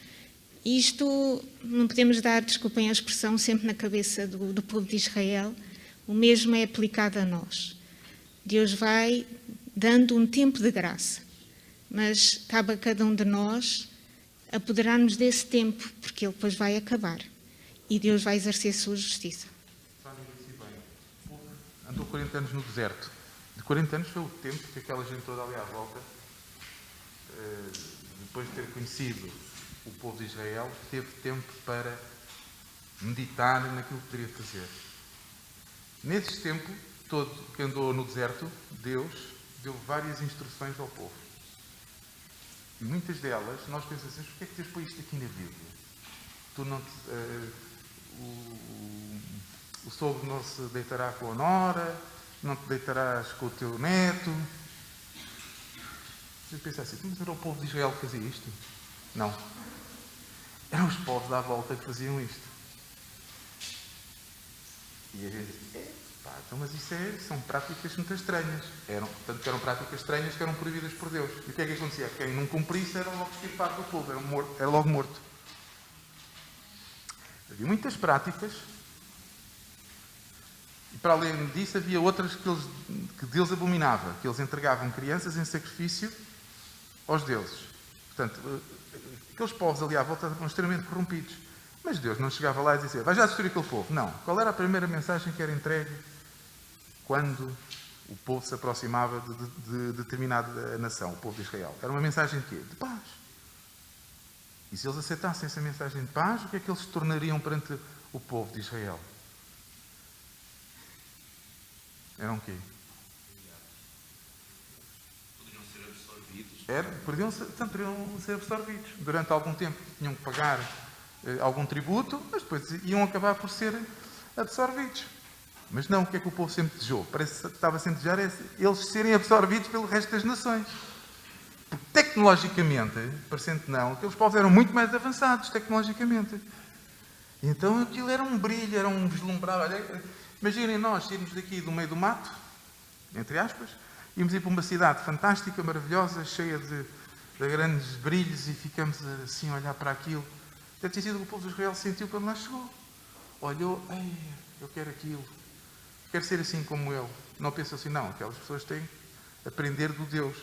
Isto não podemos dar, desculpem a expressão, sempre na cabeça do povo de Israel. O mesmo é aplicado a nós. Deus vai dando um tempo de graça, mas cabe a cada um de nós apoderar-nos desse tempo, porque ele depois vai acabar e Deus vai exercer a sua justiça. Andou 40 anos no deserto. De 40 anos foi o tempo que aquela gente toda ali à volta, depois de ter conhecido o povo de Israel, teve tempo para meditar naquilo que poderia fazer. Nesse tempo todo que andou no deserto, Deus deu várias instruções ao povo. E muitas delas, nós pensamos assim: porquê é que Deus pôs isto aqui na Bíblia? Tu não o sogro não se deitará com a nora, não te deitarás com o teu neto. Você pensa assim: mas era o povo de Israel que fazia isto? Não. Eram os povos à volta que faziam isto. E a gente diz: então, mas isso são práticas muito estranhas. Tanto que eram práticas estranhas que eram proibidas por Deus. E o que é que acontecia? Quem não cumprisse era logo extirpado do povo, era logo morto. Havia muitas práticas. E para além disso, havia outras que Deus abominava, que eles entregavam crianças em sacrifício aos deuses. Portanto, aqueles povos ali à volta estavam extremamente corrompidos. Mas Deus não chegava lá e dizia: vai já destruir aquele povo. Não. Qual era a primeira mensagem que era entregue quando o povo se aproximava de determinada nação, o povo de Israel? Era uma mensagem de quê? De paz. E se eles aceitassem essa mensagem de paz, o que é que eles se tornariam perante o povo de Israel? Eram o quê? Poderiam ser absorvidos. Poderiam ser absorvidos. Durante algum tempo tinham que pagar algum tributo, mas depois iam acabar por ser absorvidos. Mas não, o que é que o povo sempre desejou? Parece que estava sempre a desejar eles serem absorvidos pelo resto das nações. Porque tecnologicamente, parecendo que não, aqueles povos eram muito mais avançados tecnologicamente. Então aquilo era um brilho, era um vislumbrar. Olha, imaginem nós irmos daqui do meio do mato, entre aspas, íamos ir para uma cidade fantástica, maravilhosa, cheia de grandes brilhos, e ficamos assim a olhar para aquilo. Deve ter sido o que o povo de Israel sentiu quando lá chegou. Olhou, ei, eu quero aquilo, quero ser assim como ele. Não pensou assim, não, aquelas pessoas têm que aprender do Deus.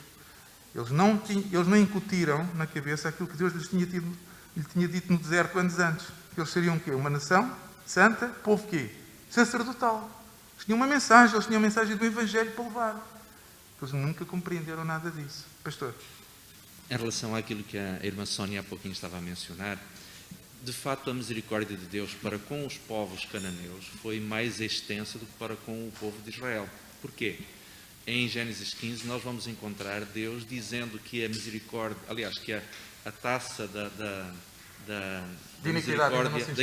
Eles não incutiram na cabeça aquilo que Deus lhe tinha dito no deserto anos antes. Eles seriam o quê? Uma nação santa, povo quê? Sacerdotal. Eles tinham uma mensagem, eles tinham a mensagem do Evangelho para levar. Eles nunca compreenderam nada disso. Pastor. Em relação àquilo que a irmã Sónia há pouquinho estava a mencionar, de facto a misericórdia de Deus para com os povos cananeus foi mais extensa do que para com o povo de Israel. Porquê? Em Gênesis 15 nós vamos encontrar Deus dizendo que a misericórdia, aliás, que a taça da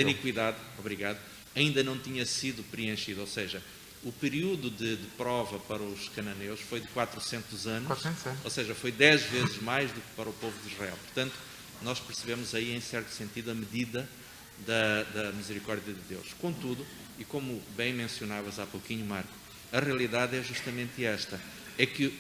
iniquidade, obrigado, ainda não tinha sido preenchida, ou seja, o período de prova para os cananeus foi de 400 anos, 400 anos, ou seja, foi 10 vezes mais do que para o povo de Israel. Portanto, nós percebemos aí, em certo sentido, a medida da misericórdia de Deus. Contudo, e como bem mencionavas há pouquinho, Marco, a realidade é justamente esta, é que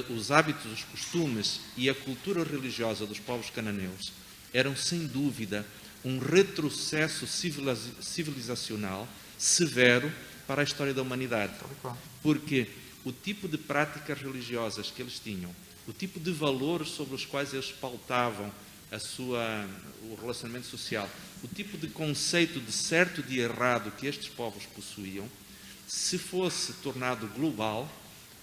os hábitos, os costumes e a cultura religiosa dos povos cananeus eram, sem dúvida, um retrocesso civilizacional severo para a história da humanidade. Porque o tipo de práticas religiosas que eles tinham, o tipo de valores sobre os quais eles pautavam o relacionamento social, o tipo de conceito de certo e de errado que estes povos possuíam, se fosse tornado global,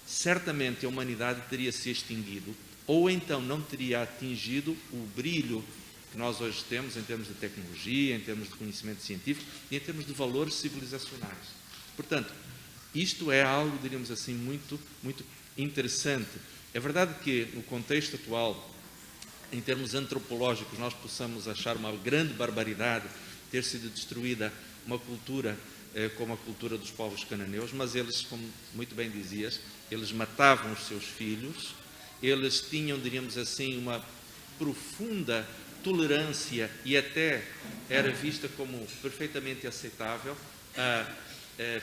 certamente a humanidade teria se extinguido, ou então não teria atingido o brilho que nós hoje temos em termos de tecnologia, em termos de conhecimento científico e em termos de valores civilizacionais. Portanto, isto é algo, diríamos assim, muito, muito interessante. É verdade que no contexto atual, em termos antropológicos, nós possamos achar uma grande barbaridade ter sido destruída uma cultura como a cultura dos povos cananeus, mas eles, como muito bem dizias, eles matavam os seus filhos, eles tinham, diríamos assim, uma profunda tolerância e até era vista como perfeitamente aceitável a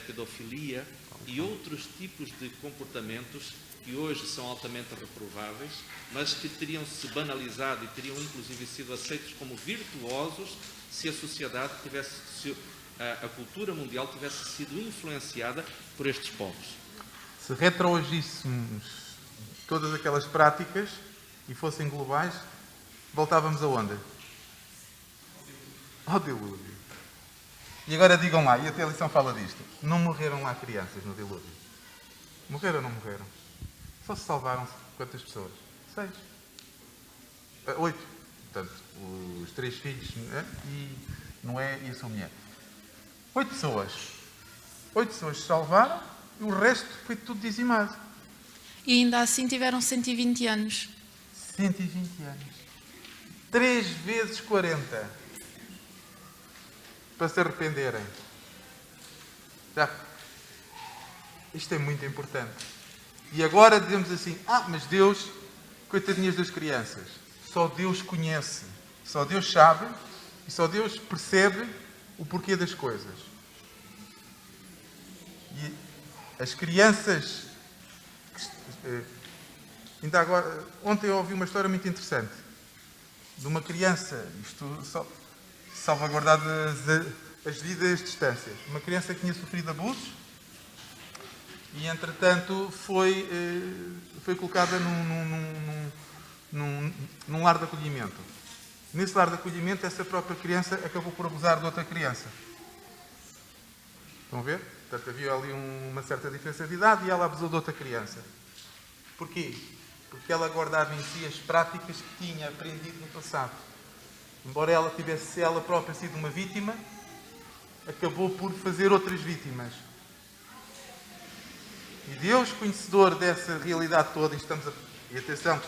pedofilia e outros tipos de comportamentos que hoje são altamente reprováveis, mas que teriam se banalizado e teriam inclusive sido aceitos como virtuosos se a sociedade tivesse, se a cultura mundial tivesse sido influenciada por estes povos. Se retroagíssemos todas aquelas práticas e fossem globais, voltávamos aonde? Ao dilúvio. E agora digam lá, e até a lição fala disto, não morreram lá crianças no dilúvio? Morreram ou não morreram? Só se salvaram quantas pessoas? 6. 8. Portanto, os 3 filhos, e Noé e a sua mulher. 8 pessoas. 8 pessoas se salvaram e o resto foi tudo dizimado. E ainda assim tiveram 120 anos. 120 anos. 3 vezes 40. Para se arrependerem. Já. Isto é muito importante. E agora dizemos assim, mas Deus, coitadinhas das crianças, só Deus conhece, só Deus sabe e só Deus percebe o porquê das coisas. E as crianças, ainda agora, ontem eu ouvi uma história muito interessante, de uma criança, isto salvaguardar as devidas distâncias, uma criança que tinha sofrido abusos, e, entretanto, foi colocada num lar de acolhimento. Nesse lar de acolhimento, essa própria criança acabou por abusar de outra criança. Estão a ver? Portanto, havia ali uma certa diferença de idade e ela abusou de outra criança. Porquê? Porque ela guardava em si as práticas que tinha aprendido no passado. Embora ela tivesse ela própria sido uma vítima, acabou por fazer outras vítimas. E Deus, conhecedor dessa realidade toda, e atenção,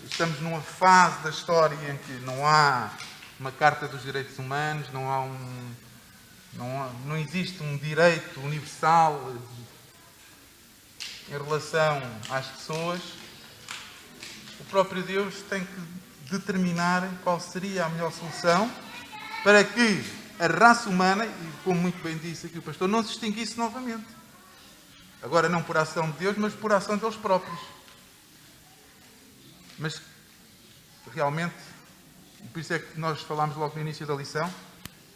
estamos numa fase da história em que não há uma Carta dos Direitos Humanos, não existe um direito universal em relação às pessoas. O próprio Deus tem que determinar qual seria a melhor solução para que a raça humana, e como muito bem disse aqui o pastor, não se extinguisse novamente. Agora não por ação de Deus, mas por ação deles próprios. Mas realmente, por isso é que nós falámos logo no início da lição,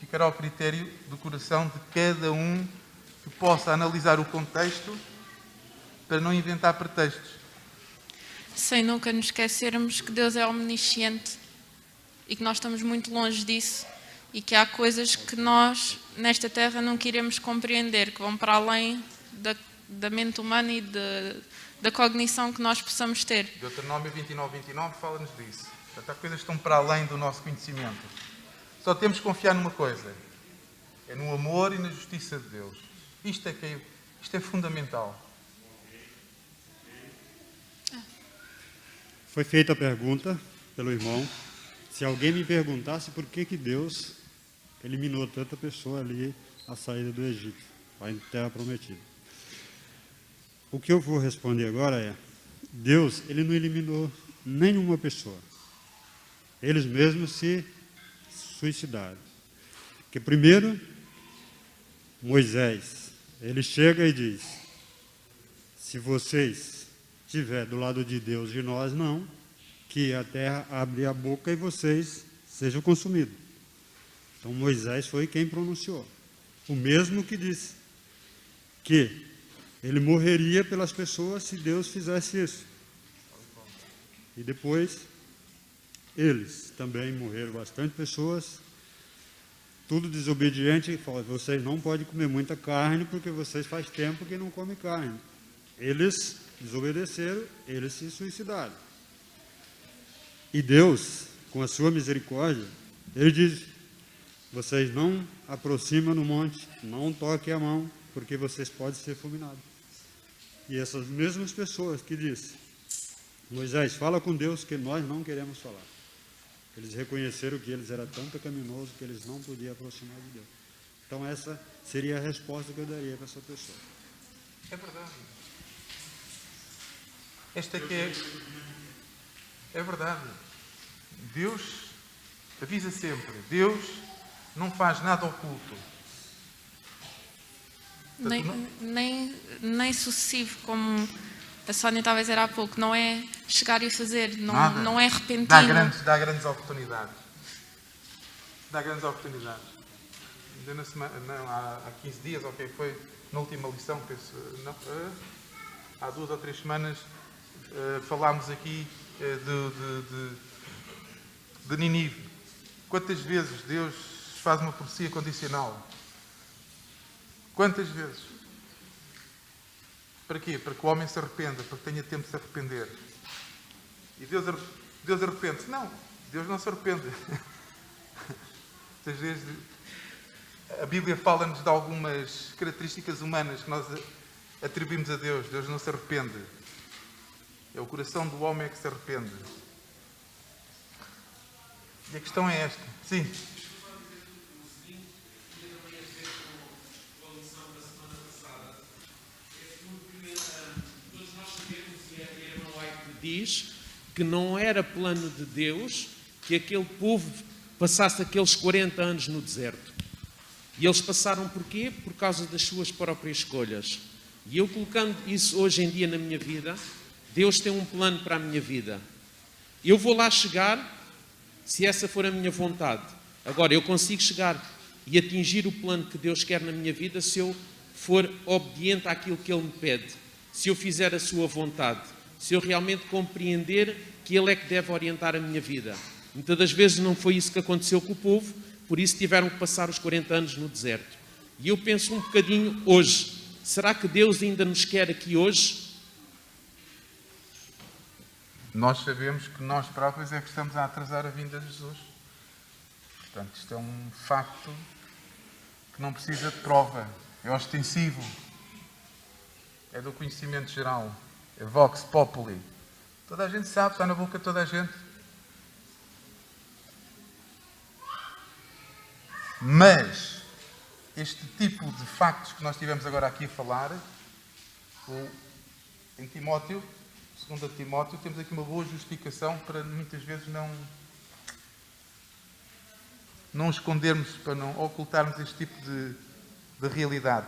ficará ao critério do coração de cada um que possa analisar o contexto para não inventar pretextos. Sem nunca nos esquecermos que Deus é omnisciente e que nós estamos muito longe disso e que há coisas que nós, nesta terra, não queremos compreender, que vão para além da mente humana e da cognição que nós possamos ter. Deuteronômio 29 fala-nos disso. Portanto, há coisas que estão para além do nosso conhecimento. Só temos que confiar numa coisa. É no amor e na justiça de Deus. Isto é fundamental. Foi feita a pergunta pelo irmão, se alguém me perguntasse por que Deus eliminou tanta pessoa ali à saída do Egito, para a terra prometida. O que eu vou responder agora é, Deus, ele não eliminou nenhuma pessoa. Eles mesmos se suicidaram. Porque primeiro, Moisés, ele chega e diz, se vocês estiverem do lado de Deus e nós não, que a terra abre a boca e vocês sejam consumidos. Então Moisés foi quem pronunciou. O mesmo que disse que ele morreria pelas pessoas se Deus fizesse isso. E depois, eles também morreram bastante pessoas, tudo desobediente, e falaram, vocês não podem comer muita carne, porque vocês faz tempo que não comem carne. Eles desobedeceram, eles se suicidaram. E Deus, com a sua misericórdia, ele diz, vocês não aproximam no monte, não toquem a mão, porque vocês podem ser fulminados. E essas mesmas pessoas que dizem, Moisés, fala com Deus que nós não queremos falar. Eles reconheceram que eles eram tão pecaminosos que eles não podiam aproximar de Deus. Então essa seria a resposta que eu daria para essa pessoa. É verdade. Esta aqui é verdade. Deus avisa sempre. Deus não faz nada oculto. Nem sucessivo, como a Sónia estava a dizer há pouco. Não é chegar e fazer, não é repentino. Dá grandes oportunidades. Dá grandes oportunidades. Ainda na semana, não, há 15 dias, ok, foi na última lição, penso, não, há 2 ou 3 semanas, falámos aqui de Nínive. Quantas vezes Deus faz uma profecia condicional? Quantas vezes? Para quê? Para que o homem se arrependa, para que tenha tempo de se arrepender. E Deus arrepende-se? Não, Deus não se arrepende. Muitas vezes a Bíblia fala-nos de algumas características humanas que nós atribuímos a Deus. Deus não se arrepende. É o coração do homem que se arrepende. E a questão é esta. Sim. Diz que não era plano de Deus que aquele povo passasse aqueles 40 anos no deserto. E eles passaram porquê? Por causa das suas próprias escolhas. E eu colocando isso hoje em dia na minha vida, Deus tem um plano para a minha vida. Eu vou lá chegar se essa for a minha vontade. Agora, eu consigo chegar e atingir o plano que Deus quer na minha vida se eu for obediente àquilo que Ele me pede. Se eu fizer a sua vontade. Se eu realmente compreender que Ele é que deve orientar a minha vida. Muitas das vezes não foi isso que aconteceu com o povo, por isso tiveram que passar os 40 anos no deserto. E eu penso um bocadinho hoje, será que Deus ainda nos quer aqui hoje? Nós sabemos que nós próprios é que estamos a atrasar a vinda de Jesus. Portanto, isto é um facto que não precisa de prova. É ostensivo. É do conhecimento geral. É vox populi. Toda a gente sabe, está na boca de toda a gente. Mas, este tipo de factos que nós tivemos agora aqui a falar, em Timóteo, 2 Timóteo, temos aqui uma boa justificação para muitas vezes não escondermos, para não ocultarmos este tipo de realidade.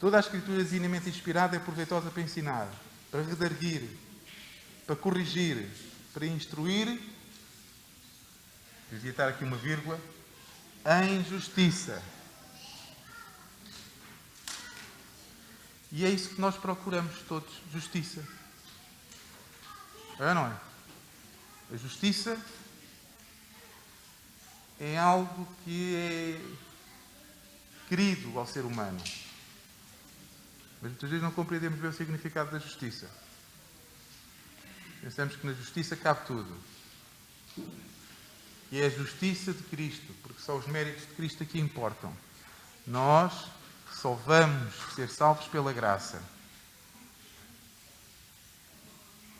Toda a Escritura divinamente inspirada é proveitosa para ensinar, para redarguir, para corrigir, para instruir, devia estar aqui uma vírgula, em justiça. E é isso que nós procuramos todos, justiça. É ou não é? A justiça é algo que é querido ao ser humano. Mas muitas vezes não compreendemos bem o significado da justiça. Pensamos que na justiça cabe tudo. E é a justiça de Cristo, porque só os méritos de Cristo aqui importam. Nós só vamos ser salvos pela graça.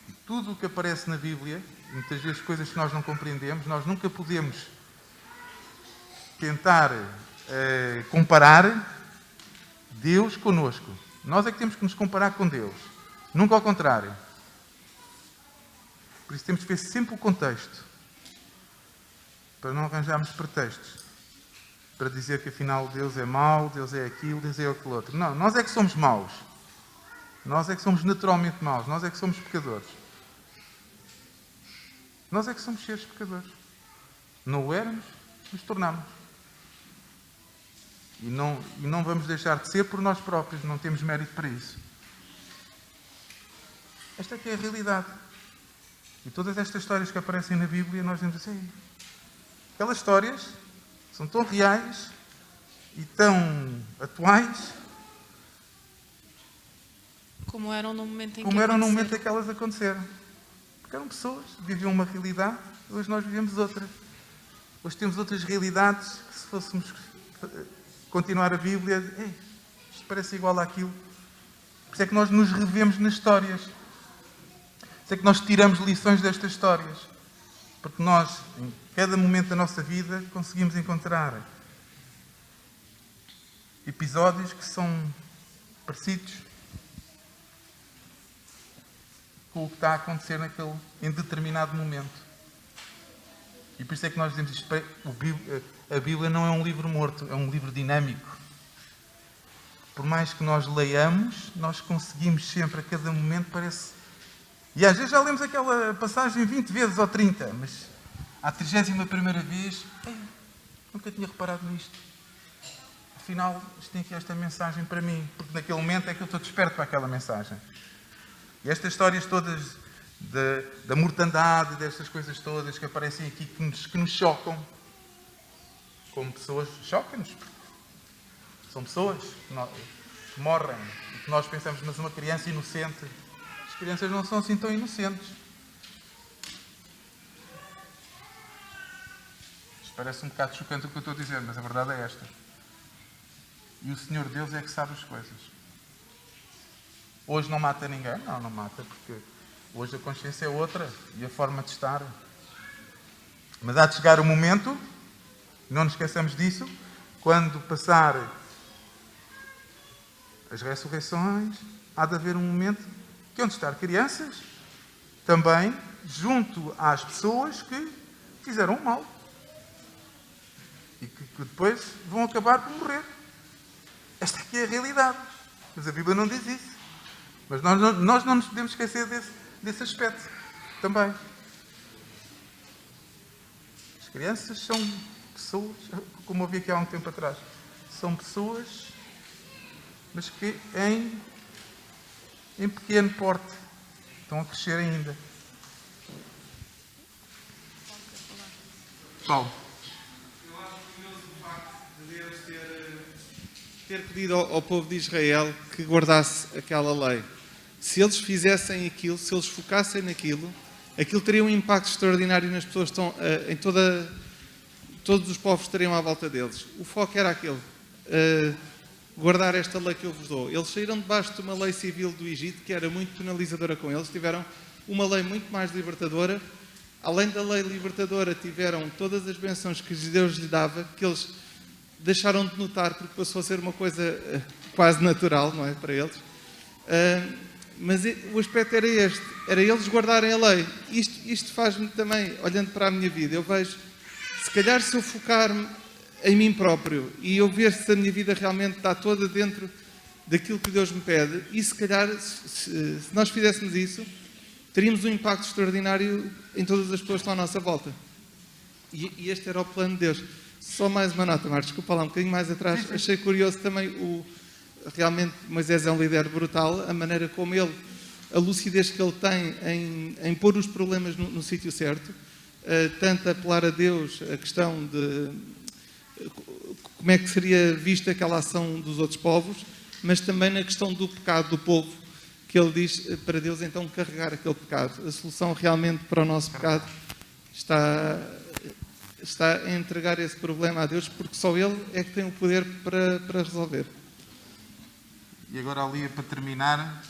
E tudo o que aparece na Bíblia, muitas vezes coisas que nós não compreendemos, nós nunca podemos tentar comparar Deus connosco. Nós é que temos que nos comparar com Deus, nunca ao contrário. Por isso temos que ver sempre o contexto, para não arranjarmos pretextos, para dizer que afinal Deus é mau, Deus é aquilo, Deus é aquilo outro. Não, nós é que somos maus. Nós é que somos naturalmente maus, nós é que somos pecadores. Nós é que somos seres pecadores. Não o éramos, nos tornamos. E não vamos deixar de ser por nós próprios, não temos mérito para isso. Esta aqui é a realidade. E todas estas histórias que aparecem na Bíblia, nós dizemos assim, aquelas histórias são tão reais e tão atuais Como eram no momento em que elas aconteceram. Porque eram pessoas, viviam uma realidade, hoje nós vivemos outra. Hoje temos outras realidades que, se fôssemos continuar a Bíblia, isto parece igual àquilo. Por isso é que nós nos revemos nas histórias. Por isso é que nós tiramos lições destas histórias. Porque nós, em cada momento da nossa vida, conseguimos encontrar episódios que são parecidos com o que está a acontecer em determinado momento. E por isso é que nós dizemos isto, a Bíblia não é um livro morto, é um livro dinâmico. Por mais que nós leiamos, nós conseguimos sempre, a cada momento, parece... E às vezes já lemos aquela passagem 20 vezes ou 30, mas à 31ª vez, nunca tinha reparado nisto. Afinal, isto tem aqui esta mensagem para mim, porque naquele momento é que eu estou desperto para aquela mensagem. E estas histórias todas da mortandade, destas coisas todas que aparecem aqui, que nos chocam, como pessoas, chocam-nos. São pessoas que morrem e que nós pensamos, mas uma criança inocente. As crianças não são assim tão inocentes. Isto parece um bocado chocante o que eu estou a dizer, mas a verdade é esta. E o Senhor Deus é que sabe as coisas. Hoje não mata ninguém? Não mata, porque hoje a consciência é outra e a forma de estar. Mas há de chegar o momento, não nos esqueçamos disso, quando passar as ressurreições, há de haver um momento que onde estar crianças, também junto às pessoas que fizeram o mal. E que depois vão acabar por morrer. Esta aqui é a realidade. Mas a Bíblia não diz isso. Mas nós não nos podemos esquecer desse aspecto também. As crianças são pessoas, como eu vi aqui há um tempo atrás, são pessoas, mas que em pequeno porte estão a crescer ainda. Paulo. Eu acho curioso o facto de Deus ter pedido ao povo de Israel que guardasse aquela lei. Se eles fizessem aquilo, se eles focassem naquilo, aquilo teria um impacto extraordinário nas pessoas que estão em todos os povos que estariam à volta deles. O foco era aquele, guardar esta lei que eu vos dou. Eles saíram debaixo de uma lei civil do Egito que era muito penalizadora com eles, tiveram uma lei muito mais libertadora. Além da lei libertadora, tiveram todas as bênçãos que Deus lhes dava, que eles deixaram de notar porque passou a ser uma coisa quase natural, não é, para eles. Mas o aspecto era este, era eles guardarem a lei. Isto faz-me também, olhando para a minha vida, eu vejo, se calhar se eu focar-me em mim próprio e eu ver se a minha vida realmente está toda dentro daquilo que Deus me pede, e se calhar, se nós fizéssemos isso, teríamos um impacto extraordinário em todas as pessoas que estão à nossa volta. E este era o plano de Deus. Só mais uma nota, Marcos, desculpa lá, um bocadinho mais atrás. Achei curioso também, realmente Moisés é um líder brutal, a maneira como ele, a lucidez que ele tem em pôr os problemas no sítio certo, tanto apelar a Deus, a questão de como é que seria vista aquela ação dos outros povos, mas também na questão do pecado do povo, que ele diz para Deus então carregar aquele pecado. A solução realmente para o nosso pecado está em entregar esse problema a Deus, porque só Ele é que tem o poder para resolver. E agora a Lia, para terminar,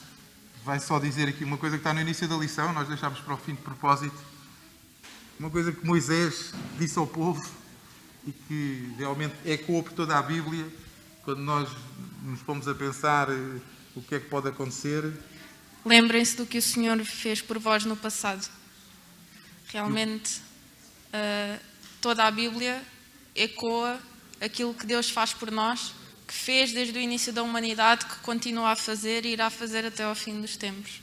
vai só dizer aqui uma coisa que está no início da lição, nós deixámos para o fim de propósito, uma coisa que Moisés disse ao povo e que realmente ecoou por toda a Bíblia, quando nós nos pomos a pensar o que é que pode acontecer. Lembrem-se do que o Senhor fez por vós no passado. Realmente, toda a Bíblia ecoa aquilo que Deus faz por nós, que fez desde o início da humanidade, que continua a fazer e irá fazer até ao fim dos tempos.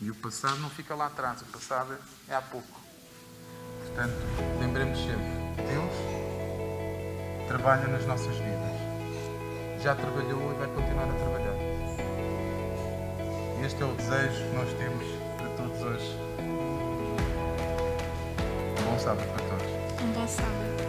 E o passado não fica lá atrás, o passado é há pouco. Portanto, lembremos sempre, Deus trabalha nas nossas vidas. Já trabalhou e vai continuar a trabalhar. Este é o desejo que nós temos para todos hoje. Um bom sábado para todos. Um bom sábado.